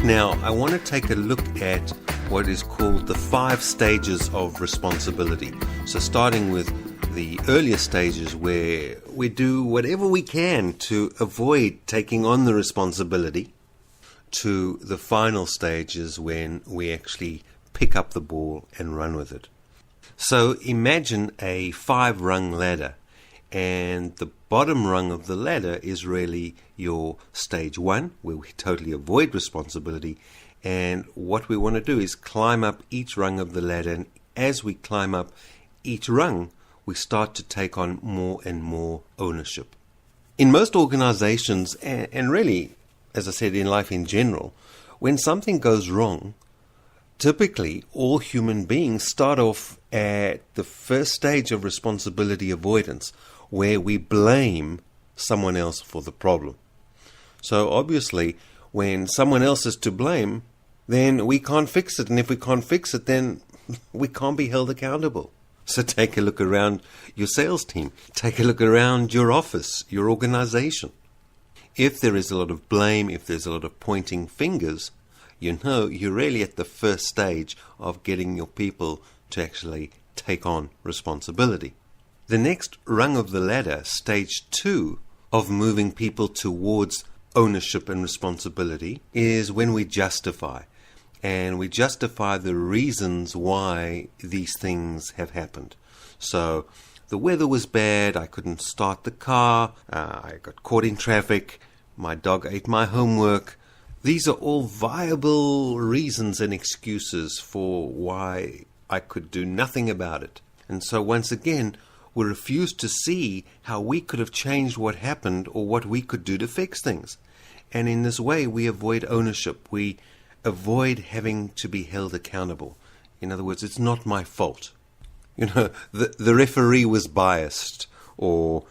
Now, I want to take a look at what is called the 5 stages of responsibility. So starting with the earlier stages where we do whatever we can to avoid taking on the responsibility, to the final stages when we actually pick up the ball and run with it. So imagine a 5-rung ladder, and the bottom rung of the ladder is really your stage 1, where we totally avoid responsibility, and what we want to do is climb up each rung of the ladder, and as we climb up each rung, we start to take on more and more ownership. In most organizations, and really, as I said, in life in general, when something goes wrong, typically all human beings start off at the first stage of responsibility avoidance, where we blame someone else for the problem. So obviously, when someone else is to blame, then we can't fix it. And if we can't fix it, then we can't be held accountable. So take a look around your sales team. Take a look around your office, your organization. If there is a lot of blame, if there's a lot of pointing fingers, you know you're really at the first stage of getting your people to actually take on responsibility. The next rung of the ladder, stage 2 of moving people towards ownership and responsibility, is when we justify. And we justify the reasons why these things have happened. So the weather was bad, I couldn't start the car, I got caught in traffic, my dog ate my homework. These are all viable reasons and excuses for why I could do nothing about it. And so once again, we refuse to see how we could have changed what happened or what we could do to fix things. And in this way, we avoid ownership. We avoid having to be held accountable. In other words, it's not my fault. You know, the referee was biased, or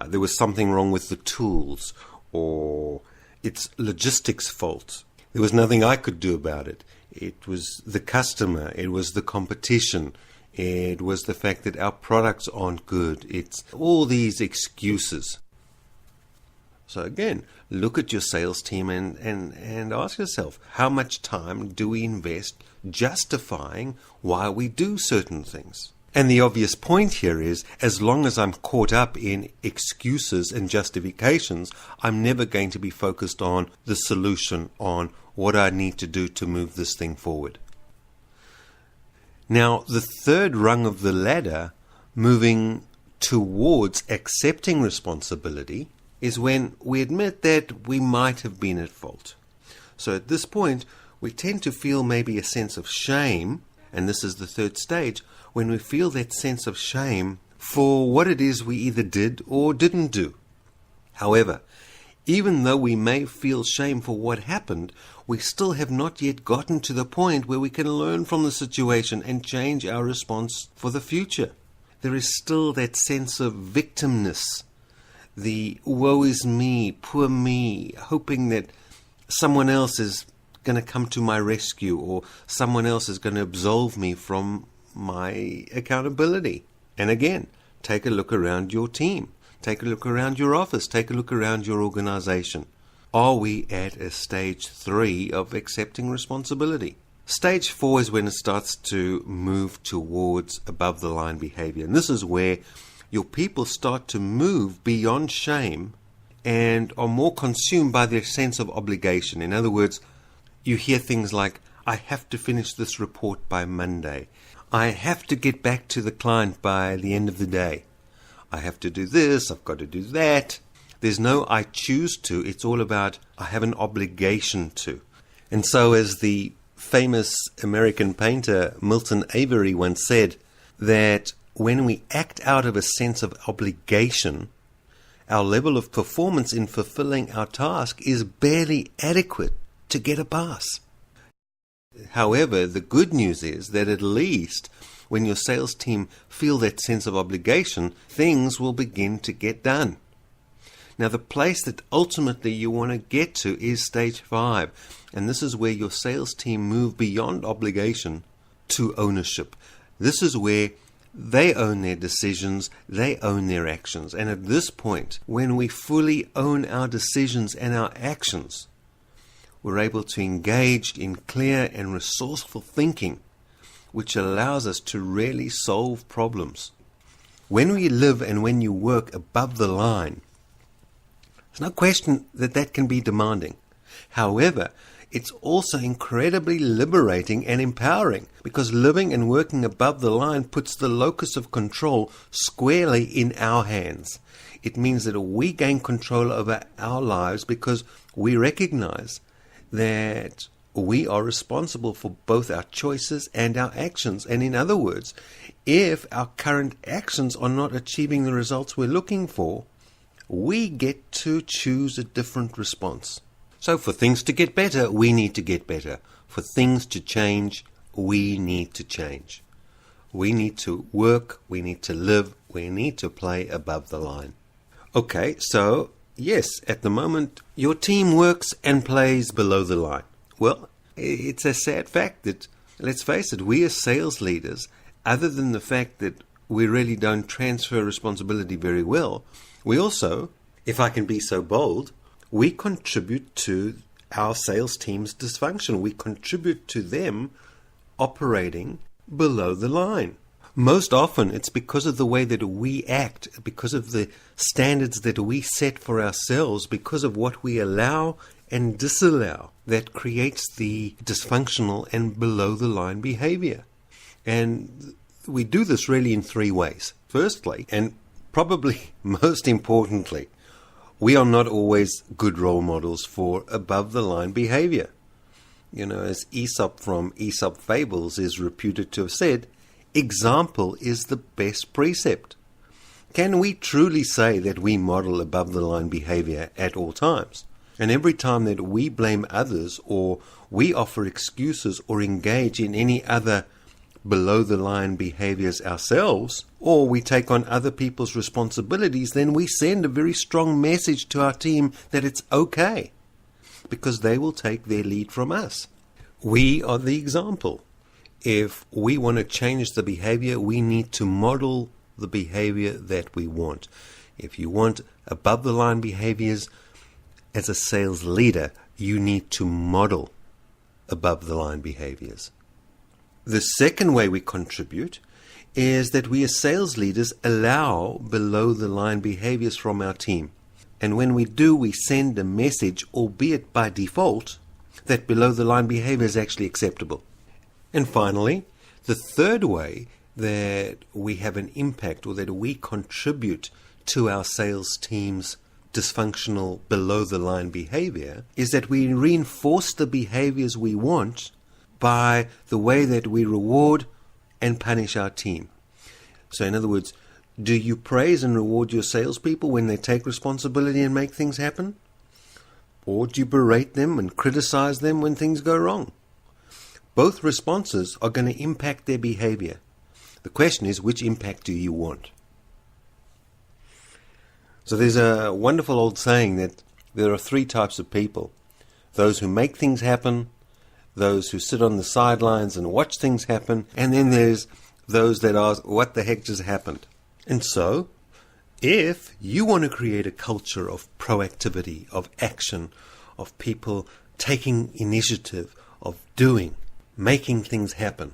there was something wrong with the tools, or it's logistics' fault. There was nothing I could do about it. It was the customer. It was the competition. It was the fact that our products aren't good. It's all these excuses. So again, look at your sales team and ask yourself, how much time do we invest justifying why we do certain things? And the obvious point here is, as long as I'm caught up in excuses and justifications, I'm never going to be focused on the solution, on what I need to do to move this thing forward. Now, the third rung of the ladder, moving towards accepting responsibility, is when we admit that we might have been at fault. So at this point, we tend to feel maybe a sense of shame, and this is the third stage, when we feel that sense of shame for what it is we either did or didn't do. However, even though we may feel shame for what happened, we still have not yet gotten to the point where we can learn from the situation and change our response for the future. There is still that sense of victimness, the woe is me, poor me, hoping that someone else is going to come to my rescue, or someone else is going to absolve me from my accountability. And again, take a look around your team. Take a look around your office. Take a look around your organization. Are we at a stage 3 of accepting responsibility? Stage 4 is when it starts to move towards above the line behavior. And this is where your people start to move beyond shame and are more consumed by their sense of obligation. In other words, you hear things like, I have to finish this report by Monday. I have to get back to the client by the end of the day. I have to do this, I've got to do that. There's no I choose to, it's all about I have an obligation to. And so as the famous American painter Milton Avery once said, that when we act out of a sense of obligation, our level of performance in fulfilling our task is barely adequate to get a pass. However, the good news is that at least when your sales team feel that sense of obligation, things will begin to get done. Now, the place that ultimately you want to get to is stage 5. And this is where your sales team move beyond obligation to ownership. This is where they own their decisions, they own their actions. And at this point, when we fully own our decisions and our actions, we're able to engage in clear and resourceful thinking, which allows us to really solve problems. When we live and when you work above the line, there's no question that that can be demanding. However, it's also incredibly liberating and empowering, because living and working above the line puts the locus of control squarely in our hands. It means that we gain control over our lives because we recognize that we are responsible for both our choices and our actions. And in other words, if our current actions are not achieving the results we're looking for, we get to choose a different response. So for things to get better, we need to get better. For things to change, we need to change. We need to work, we need to live, we need to play above the line. Okay, so yes, at the moment, your team works and plays below the line. Well, it's a sad fact that, let's face it, we as sales leaders, other than the fact that we really don't transfer responsibility very well, we also, if I can be so bold, we contribute to our sales team's dysfunction. We contribute to them operating below the line. Most often it's because of the way that we act, because of the standards that we set for ourselves, because of what we allow and disallow, that creates the dysfunctional and below the line behavior. And we do this really in three ways. Firstly, and probably most importantly, we are not always good role models for above the line behavior. You know, as Aesop from Aesop Fables is reputed to have said, example is the best precept. Can we truly say that we model above the line behavior at all times? And every time that we blame others, or we offer excuses, or engage in any other below the line behaviors ourselves, or we take on other people's responsibilities, then we send a very strong message to our team that it's okay, because they will take their lead from us. We are the example. If we want to change the behavior, we need to model the behavior that we want. If you want above the line behaviors, as a sales leader, you need to model above the line behaviors. The second way we contribute is that we as sales leaders allow below the line behaviors from our team. And when we do, we send a message, albeit by default, that below the line behavior is actually acceptable. And finally, the third way that we have an impact, or that we contribute to our sales team's dysfunctional below the line behavior, is that we reinforce the behaviors we want by the way that we reward and punish our team. So in other words, do you praise and reward your salespeople when they take responsibility and make things happen? Or do you berate them and criticize them when things go wrong? Both responses are going to impact their behavior. The question is, which impact do you want? So there's a wonderful old saying that there are three types of people: those who make things happen, those who sit on the sidelines and watch things happen, and then there's those that ask, what the heck just happened? And so, if you want to create a culture of proactivity, of action, of people taking initiative, of doing, making things happen,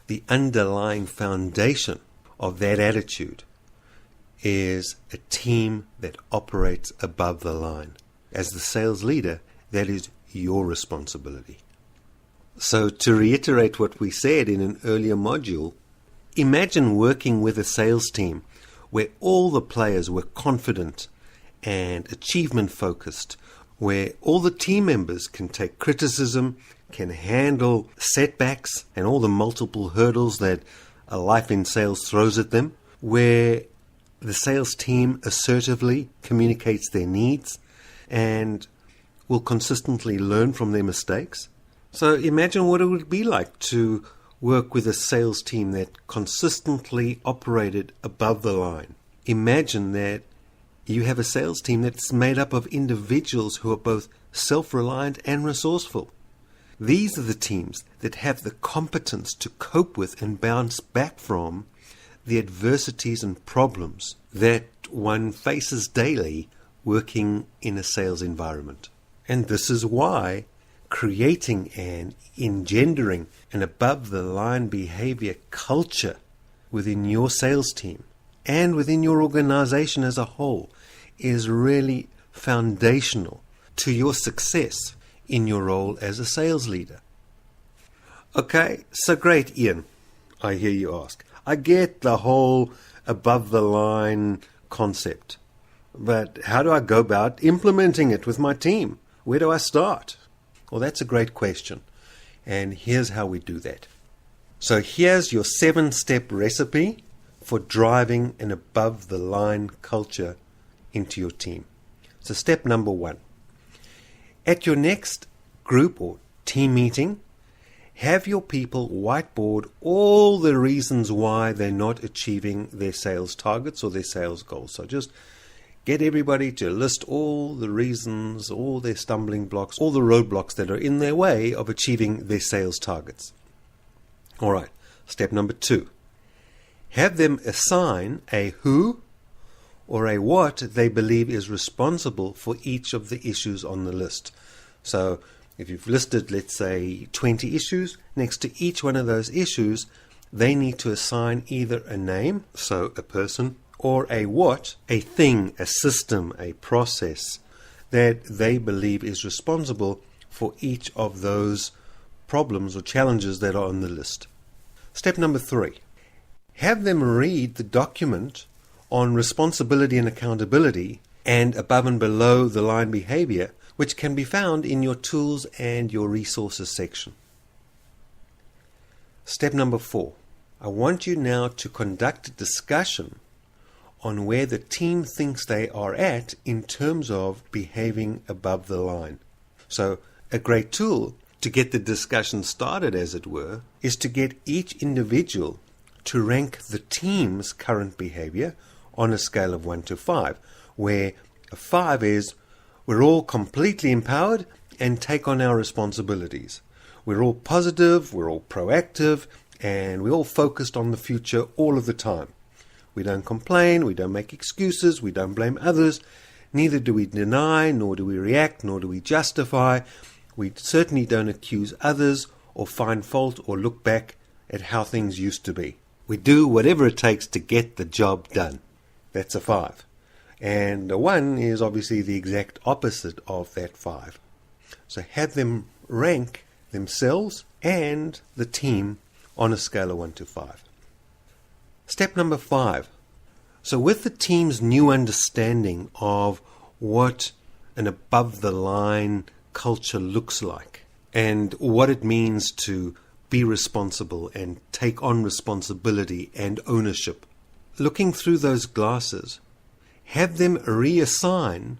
the underlying foundation of that attitude is a team that operates above the line. As the sales leader, that is your responsibility. So to reiterate what we said in an earlier module, imagine working with a sales team where all the players were confident and achievement focused, where all the team members can take criticism, can handle setbacks and all the multiple hurdles that a life in sales throws at them, where the sales team assertively communicates their needs and will consistently learn from their mistakes. So imagine what it would be like to work with a sales team that consistently operated above the line. Imagine that you have a sales team that's made up of individuals who are both self-reliant and resourceful. These are the teams that have the competence to cope with and bounce back from the adversities and problems that one faces daily working in a sales environment. And this is why creating and engendering an above-the-line behavior culture within your sales team and within your organization as a whole is really foundational to your success in your role as a sales leader. Okay, so great, Ian, I hear you ask. I get the whole above-the-line concept, but how do I go about implementing it with my team? Where do I start? Well, that's a great question, and here's how we do that. So here's your 7-step recipe for driving an above-the-line culture into your team. So step number 1. At your next group or team meeting, have your people whiteboard all the reasons why they're not achieving their sales targets or their sales goals. So just get everybody to list all the reasons, all their stumbling blocks, all the roadblocks that are in their way of achieving their sales targets. All right, step number 2. Have them assign a who or a what they believe is responsible for each of the issues on the list. So if you've listed, let's say, 20 issues, next to each one of those issues, they need to assign either a name, so a person, or a what, a thing, a system, a process that they believe is responsible for each of those problems or challenges that are on the list. Step number 3. Have them read the document on responsibility and accountability and above and below the line behavior, which can be found in your tools and your resources section. Step number 4. I want you now to conduct a discussion on where the team thinks they are at in terms of behaving above the line. So a great tool to get the discussion started, as it were, is to get each individual to rank the team's current behavior on a scale of 1 to 5, where a 5 is we're all completely empowered and take on our responsibilities. We're all positive, we're all proactive, and we're all focused on the future all of the time. We don't complain, we don't make excuses, we don't blame others, neither do we deny, nor do we react, nor do we justify. We certainly don't accuse others or find fault or look back at how things used to be. We do whatever it takes to get the job done. That's a 5. And a 1 is obviously the exact opposite of that 5. So have them rank themselves and the team on a scale of 1 to 5. Step number 5. So with the team's new understanding of what an above-the-line culture looks like and what it means to be responsible and take on responsibility and ownership, looking through those glasses, have them reassign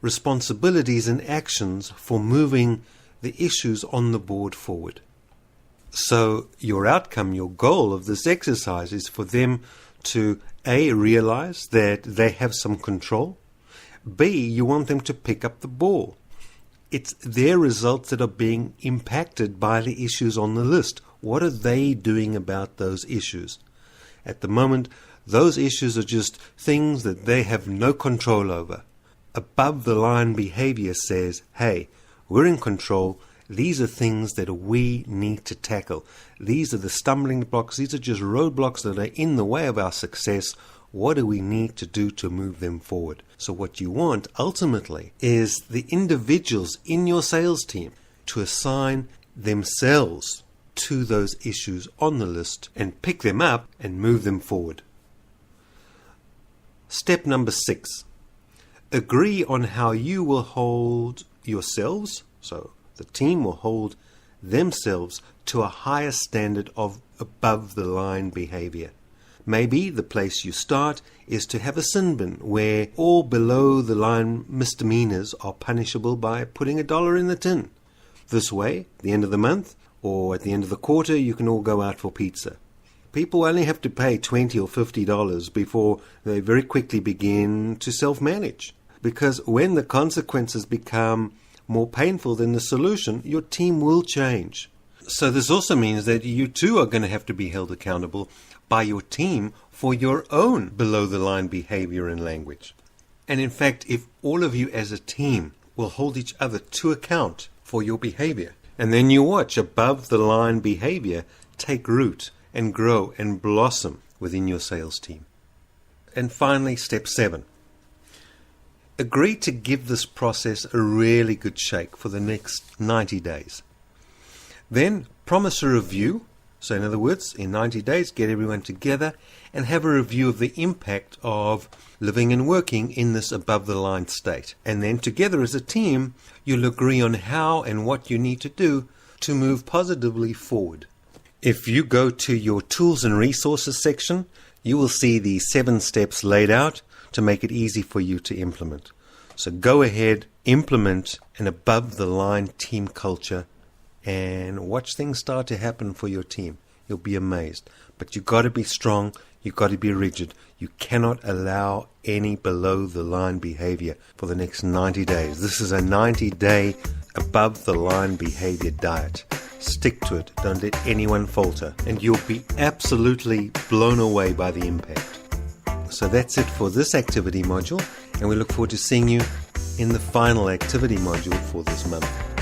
responsibilities and actions for moving the issues on the board forward. So your outcome, your goal of this exercise is for them to A, realize that they have some control. B, you want them to pick up the ball. It's their results that are being impacted by the issues on the list. What are they doing about those issues? At the moment, those issues are just things that they have no control over. Above the line behavior says, hey, we're in control. These are things that we need to tackle. These are the stumbling blocks. These are just roadblocks that are in the way of our success. What do we need to do to move them forward? So what you want ultimately is the individuals in your sales team to assign themselves to those issues on the list and pick them up and move them forward. Step number 6. Agree on how you will hold yourselves, so the team will hold themselves to a higher standard of above-the-line behavior. Maybe the place you start is to have a sin bin where all below-the-line misdemeanors are punishable by putting $1 in the tin. This way, at the end of the month or at the end of the quarter, you can all go out for pizza. People only have to pay $20 or $50 before they very quickly begin to self-manage. Because when the consequences become more painful than the solution, your team will change. So this also means that you too are going to have to be held accountable by your team for your own below-the-line behavior and language. And in fact, if all of you as a team will hold each other to account for your behavior. And then you watch above the line behavior take root and grow and blossom within your sales team. And finally, step 7. Agree to give this process a really good shake for the next 90 days. Then promise a review. So in other words, in 90 days, get everyone together and have a review of the impact of living and working in this above-the-line state. And then together as a team, you'll agree on how and what you need to do to move positively forward. If you go to your tools and resources section, you will see the 7 steps laid out to make it easy for you to implement. So go ahead, implement an above-the-line team culture and watch things start to happen for your team. You'll be amazed. But you've got to be strong. You've got to be rigid. You cannot allow any below-the-line behavior for the next 90 days. This is a 90-day above-the-line behavior diet. Stick to it. Don't let anyone falter. And you'll be absolutely blown away by the impact. So that's it for this activity module. And we look forward to seeing you in the final activity module for this month.